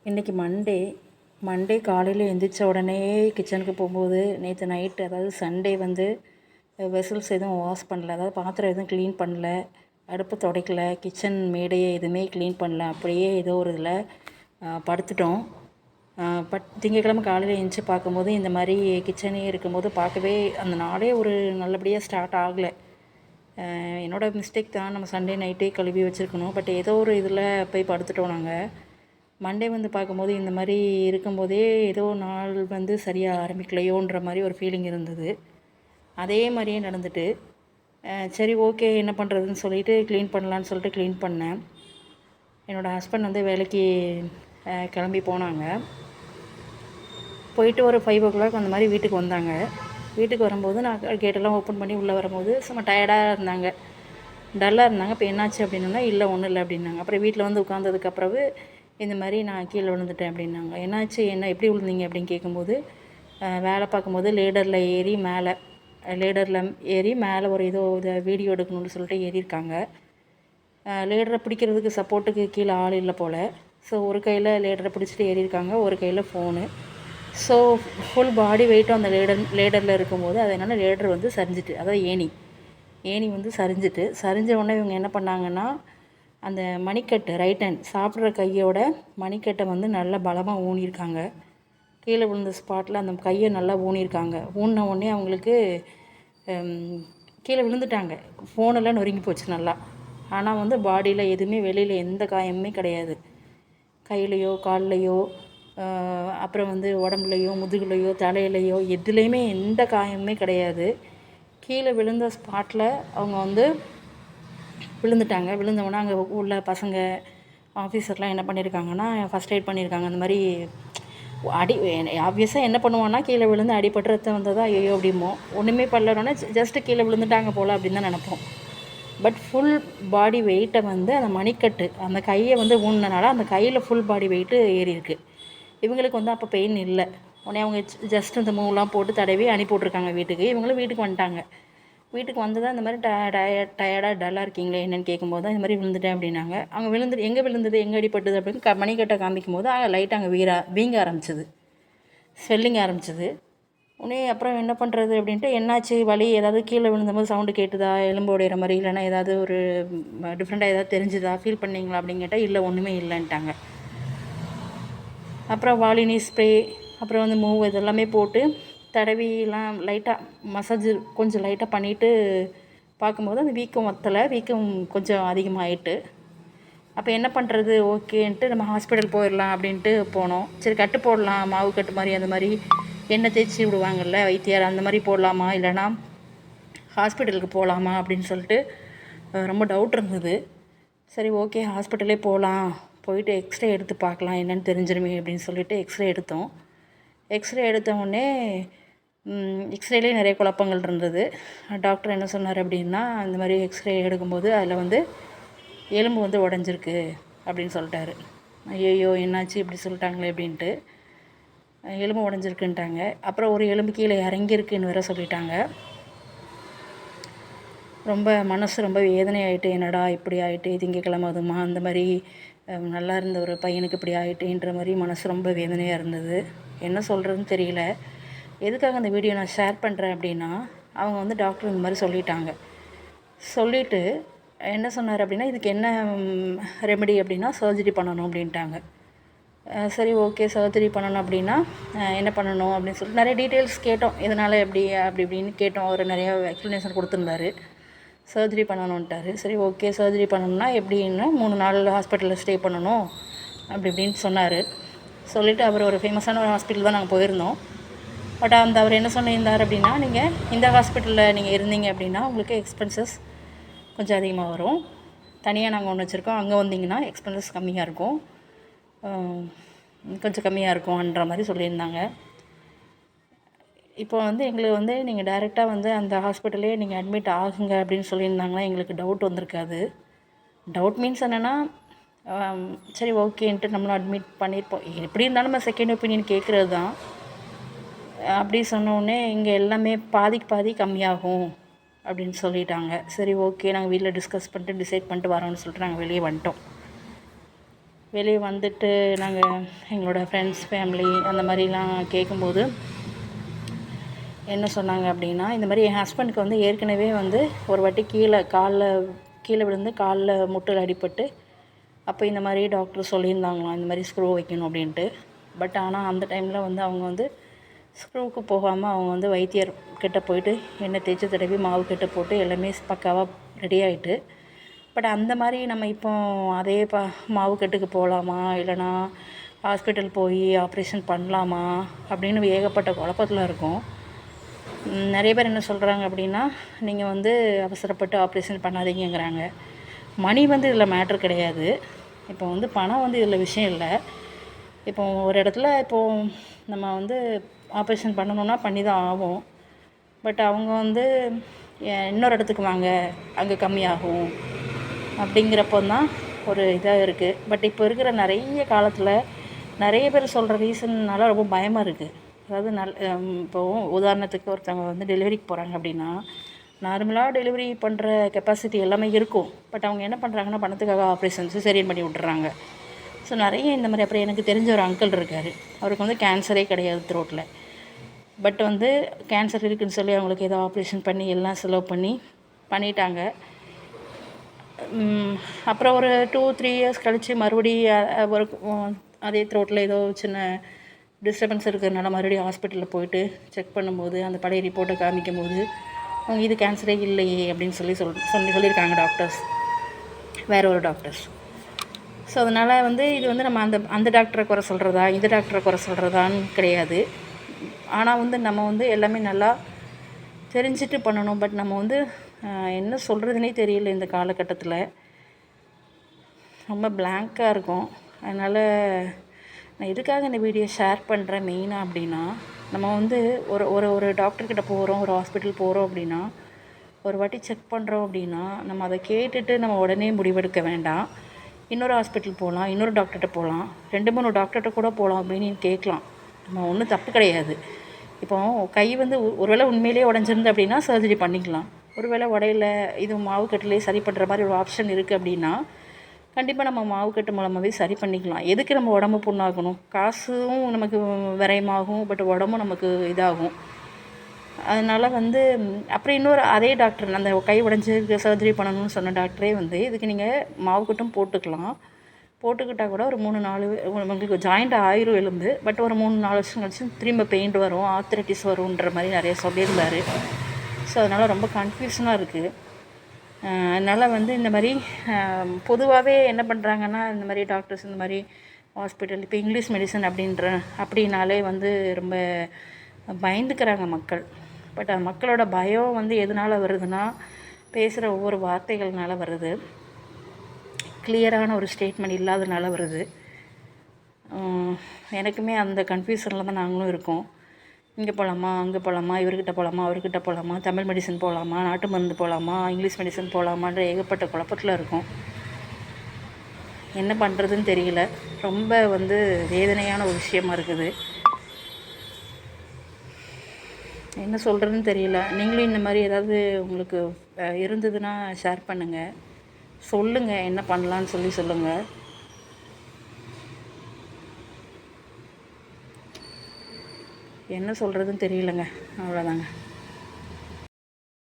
இன்றைக்கி மண்டே காலையில் எழுந்திரிச்ச உடனே கிச்சனுக்கு போகும்போது நேற்று நைட்டு அதாவது சண்டே வந்து வெசல்ஸ் எதுவும் வாஷ் பண்ணல, அதாவது பாத்திரம் எதுவும் க்ளீன் பண்ணல, அடுப்பு துடைக்கல, கிச்சன் மேடையை எதுவுமே க்ளீன் பண்ணல. அப்படியே ஏதோ ஒரு இதில் படுத்துட்டோம். திங்கக்கிழமை காலையில் எழுந்திரிச்சு பார்க்கும்போது இந்த மாதிரி கிச்சனே இருக்கும்போது பார்க்கவே அந்த நாளே ஒரு நல்லபடியாக ஸ்டார்ட் ஆகலை. என்னோடய மிஸ்டேக் தான், நம்ம சண்டே நைட்டே கழுவி வச்சுருக்கணும். பட் ஏதோ ஒரு இதில் போய் படுத்துட்டோம் நாங்கள். மண்டே வந்து பார்க்கும்போது இந்த மாதிரி இருக்கும்போதே ஏதோ நாள் வந்து சரியாக ஆரம்பிக்கலையோன்ற மாதிரி ஒரு ஃபீலிங் இருந்தது. அதே மாதிரியே நடந்துட்டு சரி ஓகே என்ன பண்ணுறதுன்னு சொல்லிட்டு க்ளீன் பண்ணலான்னு சொல்லிட்டு க்ளீன் பண்ணேன். என்னோடய ஹஸ்பண்ட் வந்து வேலைக்கு கிளம்பி போனாங்க. போயிட்டு ஒரு 5 o'clock அந்த மாதிரி வீட்டுக்கு வந்தாங்க. வீட்டுக்கு வரும்போது நான் கேட்டெல்லாம் ஓப்பன் பண்ணி உள்ளே வரும்போது சும்மா டயர்டாக இருந்தாங்க, டல்லாக இருந்தாங்க. இப்போ என்னாச்சு அப்படின்னா, இல்லை ஒன்றும் இல்லை அப்படின்னாங்க. அப்புறம் வீட்டில் வந்து உட்காந்ததுக்கப்புறவு இந்த மாதிரி நான் கீழே விழுந்துட்டேன் அப்படின்னாங்க. என்னாச்சு, என்ன எப்படி விழுந்தீங்க அப்படின்னு கேட்கும்போது, வேலை பார்க்கும்போது லேடரில் ஏறி மேலே ஒரு ஏதோ இதை வீடியோ எடுக்கணும்னு சொல்லிட்டு ஏறியிருக்காங்க. லேடரை பிடிக்கிறதுக்கு சப்போர்ட்டுக்கு கீழே ஆள் இல்லை போல். ஸோ ஒரு கையில் லேடரை பிடிச்சிட்டு ஏறியிருக்காங்க, ஒரு கையில் ஃபோனு. ஸோ ஃபுல் பாடி வெயிட்டும் அந்த லேடரில் இருக்கும்போது அது என்னென்னா லேடர் வந்து சரிஞ்சிட்டு, அதாவது ஏணி வந்து சரிஞ்ச உடனே இவங்க என்ன பண்ணாங்கன்னா, அந்த மணிக்கட்டு ரைட் ஹேண்ட் சாப்பிட்ற கையோட மணிக்கட்டை வந்து நல்லா பலமாக ஊனியிருக்காங்க. கீழே விழுந்த ஸ்பாட்டில் அந்த கையை நல்லா ஊனியிருக்காங்க. ஊனின உடனே அவங்களுக்கு கீழே விழுந்துட்டாங்க. ஃபோனெல்லாம் நொறுங்கி போச்சு நல்லா. ஆனால் வந்து பாடியில் எதுவுமே வெளியில் எந்த காயமுமே கிடையாது. கையிலையோ கால்லையோ அப்புறம் வந்து உடம்புலையோ முதுகுலையோ தலையிலையோ எதுலேயுமே எந்த காயமுமே கிடையாது. கீழே விழுந்த ஸ்பாட்டில் அவங்க வந்து விழுந்துட்டாங்க. விழுந்தவொடனே அங்கே உள்ள பசங்க ஆஃபீஸர்லாம் என்ன பண்ணியிருக்காங்கன்னா ஃபஸ்ட் எய்ட் பண்ணியிருக்காங்க. அந்த மாதிரி ஆப்வியஸாக என்ன பண்ணுவோன்னா, கீழே விழுந்து அடிபட்டு ரத்தம் வந்ததா ஐயோ அப்படிமோ, ஒன்றுமே பண்ணலன்னா ஜஸ்ட்டு கீழே விழுந்துட்டாங்க போல் அப்படின்னு தான் நினப்போம். பட் ஃபுல் பாடி வெயிட்டை வந்து அந்த மணிக்கட்டு அந்த கையை வந்து ஊனினால அந்த கையில் ஃபுல் பாடி வெயிட்டு ஏறி இருக்குது. இவங்களுக்கு வந்து அப்போ பெயின் இல்லை. உடனே அவங்க ஜஸ்ட் இந்த மூவ்லாம் போட்டு தடவி அனுப்பி விட்ருக்காங்க வீட்டுக்கு. இவங்களும் வீட்டுக்கு வந்துட்டாங்க. வீட்டுக்கு வந்து தான் இந்த மாதிரி டயர்டாக டல்லாக இருக்கீங்களே என்னென்னு கேட்கும்போது தான் இந்த மாதிரி விழுந்துட்டேன் அப்படின்னாங்க. அவங்க எங்கே விழுந்தது, எங்கே அடிப்பட்டது அப்படின்னு மணிக்கட்டை காமிக்கும் போது லைட்டாக அங்கே வீங்க ஆரம்பிச்சிது, ஸ்வெல்லிங் ஆரம்பிச்சிது. உடனே அப்புறம் என்ன பண்ணுறது அப்படின்ட்டு, என்னாச்சு வலி ஏதாவது கீழே விழுந்தபோது சவுண்டு கேட்டுதா, எலும்பு உடையிற மாதிரி, இல்லைன்னா ஏதாவது ஒரு டிஃப்ரெண்ட்டாக ஏதாவது தெரிஞ்சுதா, ஃபீல் பண்ணிங்களா அப்படின்னு கேட்டால் இல்லை ஒன்றுமே இல்லைன்ட்டாங்க. அப்புறம் வாலினி ஸ்ப்ரே அப்புறம் வந்து மூவ் இதெல்லாமே போட்டு தடவிலாம் லைட்டாக மசாஜ் கொஞ்சம் லைட்டாக பண்ணிவிட்டு பார்க்கும்போது அந்த வீக்கம் கொஞ்சம் அதிகமாகிட்டு, அப்போ என்ன பண்ணுறது ஓகேன்ட்டு நம்ம ஹாஸ்பிட்டல் போயிடலாம் அப்படின்ட்டு போனோம். சரி கட்டு போடலாம், மாவு கட்டு மாதிரி அந்த மாதிரி எண்ணெய் தேய்ச்சி விடுவாங்கள்ல வைத்தியார், அந்த மாதிரி போடலாமா இல்லைனா ஹாஸ்பிட்டலுக்கு போகலாமா அப்படின்னு சொல்லிட்டு ரொம்ப டவுட் இருந்தது. சரி ஓகே ஹாஸ்பிட்டலே போகலாம், போயிட்டு எக்ஸ்ரே எடுத்து பார்க்கலாம் என்னென்னு தெரிஞ்சிருமே அப்படின்னு சொல்லிட்டு எக்ஸ்ரே எடுத்தோம். எக்ஸ்ரே எடுத்த உடனே எக்ஸ்ரேலேயே நிறைய குழப்பங்கள் இருந்தது. டாக்டர் என்ன சொன்னார் அப்படின்னா, இந்த மாதிரி எக்ஸ்ரே எடுக்கும்போது அதில் வந்து எலும்பு வந்து உடஞ்சிருக்கு அப்படின்னு சொல்லிட்டாரு. ஐயோ என்னாச்சு இப்படி சொல்லிட்டாங்களே அப்படின்ட்டு, எலும்பு உடஞ்சிருக்குன்ட்டாங்க. அப்புறம் ஒரு எலும்பு கீழே இறங்கியிருக்குன்னு வேற சொல்லிட்டாங்க. ரொம்ப மனசு ரொம்ப வேதனையாயிட்டு, என்னடா இப்படி ஆகிட்டு, திங்கக்கிழமை அதுமா அந்த மாதிரி நல்லா இருந்த ஒரு பையனுக்கு இப்படி ஆகிட்டேன்ற மாதிரி மனசு ரொம்ப வேதனையாக இருந்தது. என்ன சொல்கிறதுன்னு தெரியல. எதுக்காக அந்த வீடியோ நான் ஷேர் பண்ணுறேன் அப்படின்னா, அவங்க வந்து டாக்டர் இந்த மாதிரி சொல்லிவிட்டு என்ன சொன்னார் அப்படின்னா, இதுக்கு என்ன ரெமெடி அப்படின்னா சர்ஜரி பண்ணணும் அப்படின்ட்டாங்க. சரி ஓகே சர்ஜரி பண்ணணும் அப்படின்னா என்ன பண்ணணும் அப்படின்னு சொல்லிட்டு நிறைய டீட்டெயில்ஸ் கேட்டோம். எதனால் அப்படி இப்படின்னு கேட்டோம். அவர் நிறையா எக்ஸ்ப்ளனேஷன் கொடுத்துருந்தாரு. சர்ஜரி பண்ணணுன்ட்டார். சரி ஓகே சர்ஜரி பண்ணணும்னா எப்படின்னா 3 நாள் ஹாஸ்பிட்டலில் ஸ்டே பண்ணணும் அப்படி இப்படின்னு சொன்னார். சொல்லிவிட்டு அவர் ஒரு ஃபேமஸான ஒரு ஹாஸ்பிட்டல் தான் நாங்கள் போயிருந்தோம். பட் அவர் என்ன சொல்லியிருந்தார் அப்படின்னா, நீங்கள் இந்த ஹாஸ்பிட்டலில் நீங்கள் இருந்தீங்க அப்படின்னா உங்களுக்கு எக்ஸ்பென்சஸ் கொஞ்சம் அதிகமாக வரும். தனியாக நாங்கள் ஒன்று வச்சுருக்கோம், அங்கே வந்தீங்கன்னா எக்ஸ்பென்சஸ் கம்மியாக இருக்கும், கொஞ்சம் கம்மியாக இருக்கும்ன்ற மாதிரி சொல்லியிருந்தாங்க. இப்போ வந்து எங்களுக்கு வந்து நீங்கள் டைரெக்டாக வந்து அந்த ஹாஸ்பிட்டலே நீங்கள் அட்மிட் ஆகுங்க அப்படின்னு சொல்லியிருந்தாங்கன்னா எங்களுக்கு டவுட் வந்திருக்காது. டவுட் மீன்ஸ் என்னென்னா, சரி ஓகேன்ட்டு நம்மளும் அட்மிட் பண்ணியிருப்போம். எப்படி இருந்தாலும் நம்ம செகண்ட் ஒப்பீனியன் கேட்குறது தான். அப்படி சொன்னோடனே இங்கே எல்லாமே பாதிக்கு பாதி கம்மியாகும் அப்படின்னு சொல்லிட்டாங்க. சரி ஓகே நாங்கள் வீட்டில் டிஸ்கஸ் பண்ணிட்டு டிசைட் பண்ணிட்டு வரோம்னு சொல்லிட்டு நாங்கள் வெளியே வந்துட்டோம். வெளியே வந்துட்டு நாங்கள் எங்களோட ஃப்ரெண்ட்ஸ் ஃபேமிலி அந்த மாதிரிலாம் கேட்கும்போது என்ன சொன்னாங்க அப்படின்னா, இந்த மாதிரி என் ஹஸ்பண்டுக்கு வந்து ஏற்கனவே வந்து ஒரு வாட்டி கீழே விழுந்து காலில் முட்டில் அடிபட்டு, அப்போ இந்த மாதிரி டாக்டர் சொல்லியிருந்தாங்களாம், இந்த மாதிரி ஸ்க்ரூ வைக்கணும் அப்படின்ட்டு. பட் ஆனால் அந்த டைமில் வந்து அவங்க வந்து ஸ்க்ரூவுக்கு போகாமல் அவங்க வந்து வைத்தியர் கிட்ட போயிட்டு எண்ணெய் தேய்ச்சி தடவி மாவு கட்டு போட்டு எல்லாமே பக்காவாக ரெடி ஆகிட்டு. பட் அந்த மாதிரி நம்ம இப்போ அதே மாவு கட்டுக்கு போகலாமா, இல்லைனா ஹாஸ்பிட்டல் போய் ஆப்ரேஷன் பண்ணலாமா அப்படின்னு ஏகப்பட்ட குழப்பத்தில் இருக்கும். நிறைய பேர் என்ன சொல்கிறாங்க அப்படின்னா, நீங்கள் வந்து அவசரப்பட்டு ஆப்ரேஷன் பண்ணாதீங்கங்கிறாங்க. மணி வந்து இதில் மேட்ரு கிடையாது. இப்போ வந்து பணம் வந்து இதில் விஷயம் இல்லை. இப்போ ஒரு இடத்துல இப்போது நம்ம வந்து ஆப்ரேஷன் பண்ணணுன்னா பண்ணி தான் ஆகும். பட் அவங்க வந்து இன்னொரு இடத்துக்கு வாங்க, அங்கே கம்மியாகும் அப்படிங்கிறப்போ தான் ஒரு இதாக இருக்குது. பட் இப்போ இருக்கிற நிறைய காலத்தில் நிறைய பேர் சொல்கிற ரீசன்னால ரொம்ப பயமாக இருக்குது. அதாவது இப்போது உதாரணத்துக்கு ஒருத்தவங்க வந்து டெலிவரிக்கு போகிறாங்க அப்படின்னா, நார்மலாக டெலிவரி பண்ணுற கெப்பாசிட்டி எல்லாமே இருக்கும். பட் அவங்க என்ன பண்ணுறாங்கன்னா, பணத்துக்காக ஆப்ரேஷன் சிசேரியன் பண்ணி விட்டுறாங்க. ஸோ நிறைய இந்த மாதிரி. அப்புறம் எனக்கு தெரிஞ்ச ஒரு அங்கிள் இருக்கார். அவருக்கு வந்து கேன்சரே கிடையாது த்ரோட்டில். பட் வந்து கேன்சர் இருக்குதுன்னு சொல்லி அவங்களுக்கு ஏதோ ஆப்ரேஷன் பண்ணி எல்லாம் செலவு பண்ணிட்டாங்க. அப்புறம் ஒரு 2-3 இயர்ஸ் கழித்து மறுபடியும் ஒரு அதே த்ரோட்டில் ஏதோ சின்ன டிஸ்டர்பன்ஸ் இருக்கிறதுனால மறுபடியும் ஹாஸ்பிட்டலில் போயிட்டு செக் பண்ணும்போது அந்த பழைய ரிப்போர்ட்டை காமிக்கும் போது அவங்க இது கேன்சரே இல்லையே அப்படின்னு சொல்லியிருக்காங்க டாக்டர்ஸ், வேற ஒரு டாக்டர்ஸ். ஸோ அதனால் வந்து இது வந்து நம்ம அந்த டாக்டரை குறை சொல்கிறதா, இந்த டாக்டரை குறை சொல்கிறதான்னு கிடையாது. ஆனால் வந்து நம்ம வந்து எல்லாமே நல்லா தெரிஞ்சுட்டு பண்ணணும். பட் நம்ம வந்து என்ன சொல்கிறதுனே தெரியல இந்த காலகட்டத்தில். ரொம்ப பிளாங்காக இருக்கும். அதனால் நான் எதுக்காக இந்த வீடியோ ஷேர் பண்ணுறேன் மெயினாக அப்படின்னா, நம்ம வந்து ஒரு டாக்டர்கிட்ட போகிறோம், ஒரு ஹாஸ்பிட்டல் போகிறோம் அப்படின்னா, ஒரு வாட்டி செக் பண்ணுறோம் அப்படின்னா, நம்ம அதை கேட்டுட்டு நம்ம உடனே முடிவெடுக்க வேண்டாம். இன்னொரு ஹாஸ்பிட்டல் போகலாம், இன்னொரு டாக்டர்கிட்ட போகலாம், 2-3 டாக்டர்கிட்ட கூட போகலாம் அப்படின்னு கேட்கலாம். நம்ம ஒன்றும் தப்பு கிடையாது. இப்போ கை வந்து ஒருவேளை உண்மையிலேயே உடஞ்சிருந்து அப்படின்னா சர்ஜரி பண்ணிக்கலாம். ஒருவேளை உடையில இது மாவுக்கட்டிலே சரி பண்ணுற மாதிரி ஒரு ஆப்ஷன் இருக்குது அப்படின்னா கண்டிப்பாக நம்ம மாவுக்கட்டு மூலமாகவே சரி பண்ணிக்கலாம். எதுக்கு நம்ம உடம்பு புண்ணாகணும்? காசும் நமக்கு விரயமாகும், பட் உடம்பும் நமக்கு இதாகும். அதனால் வந்து அப்புறம் இன்னொரு அதே டாக்டர் அந்த கை உடஞ்சி சர்ஜரி பண்ணணும்னு சொன்ன டாக்டரே வந்து இதுக்கு நீங்கள் மாவுக்கட்டும் போட்டுக்கலாம். போட்டுக்கிட்டால் கூட ஒரு 3-4 உங்களுக்கு ஜாயிண்ட் ஆயிரும் எலும்பு. பட் ஒரு 3-4 வருஷம் கழிச்சு திரும்ப பெயிண்ட் வரும், ஆர்த்ரைட்டிஸ் வரும்ன்ற மாதிரி நிறைய சொல்லியிருந்தார். ஸோ அதனால் ரொம்ப கன்ஃபியூஷனாக இருக்குது. அதனால் வந்து இந்த மாதிரி பொதுவாகவே என்ன பண்ணுறாங்கன்னா, இந்த மாதிரி டாக்டர்ஸ் இந்த மாதிரி ஹாஸ்பிட்டல் இப்போ இங்கிலீஷ் மெடிசன் அப்படின்னாலே வந்து ரொம்ப பயந்துக்கிறாங்க மக்கள். பட் மக்களோட பயம் வந்து எதனால் வருதுன்னா, பேசுகிற ஒவ்வொரு வார்த்தைகள்னால வருது, கிளியரான ஒரு ஸ்டேட்மெண்ட் இல்லாதனால வருது. எனக்குமே அந்த கன்ஃபியூஷனில் தான் நாங்களும் இருக்கோம். இங்கே போகலாமா, அங்கே போகலாமா, இவர்கிட்ட போகலாமா, அவர்கிட்ட போகலாமா, தமிழ் மெடிசன் போகலாமா, நாட்டு மருந்து போகலாமா, இங்கிலீஷ் மெடிசன் போகலாமான்ற ஏகப்பட்ட குழப்பத்தில் இருக்கும். என்ன பண்ணுறதுன்னு தெரியல. ரொம்ப வந்து வேதனையான ஒரு விஷயமா இருக்குது. என்ன சொல்கிறதுன்னு தெரியல. நீங்களும் இந்த மாதிரி ஏதாவது உங்களுக்கு இருந்ததுன்னா ஷேர் பண்ணுங்கள், சொல்லுங்கள், என்ன பண்ணலான்னு சொல்லுங்கள். என்ன சொல்கிறதுன்னு தெரியலங்க. அவ்வளோதாங்க.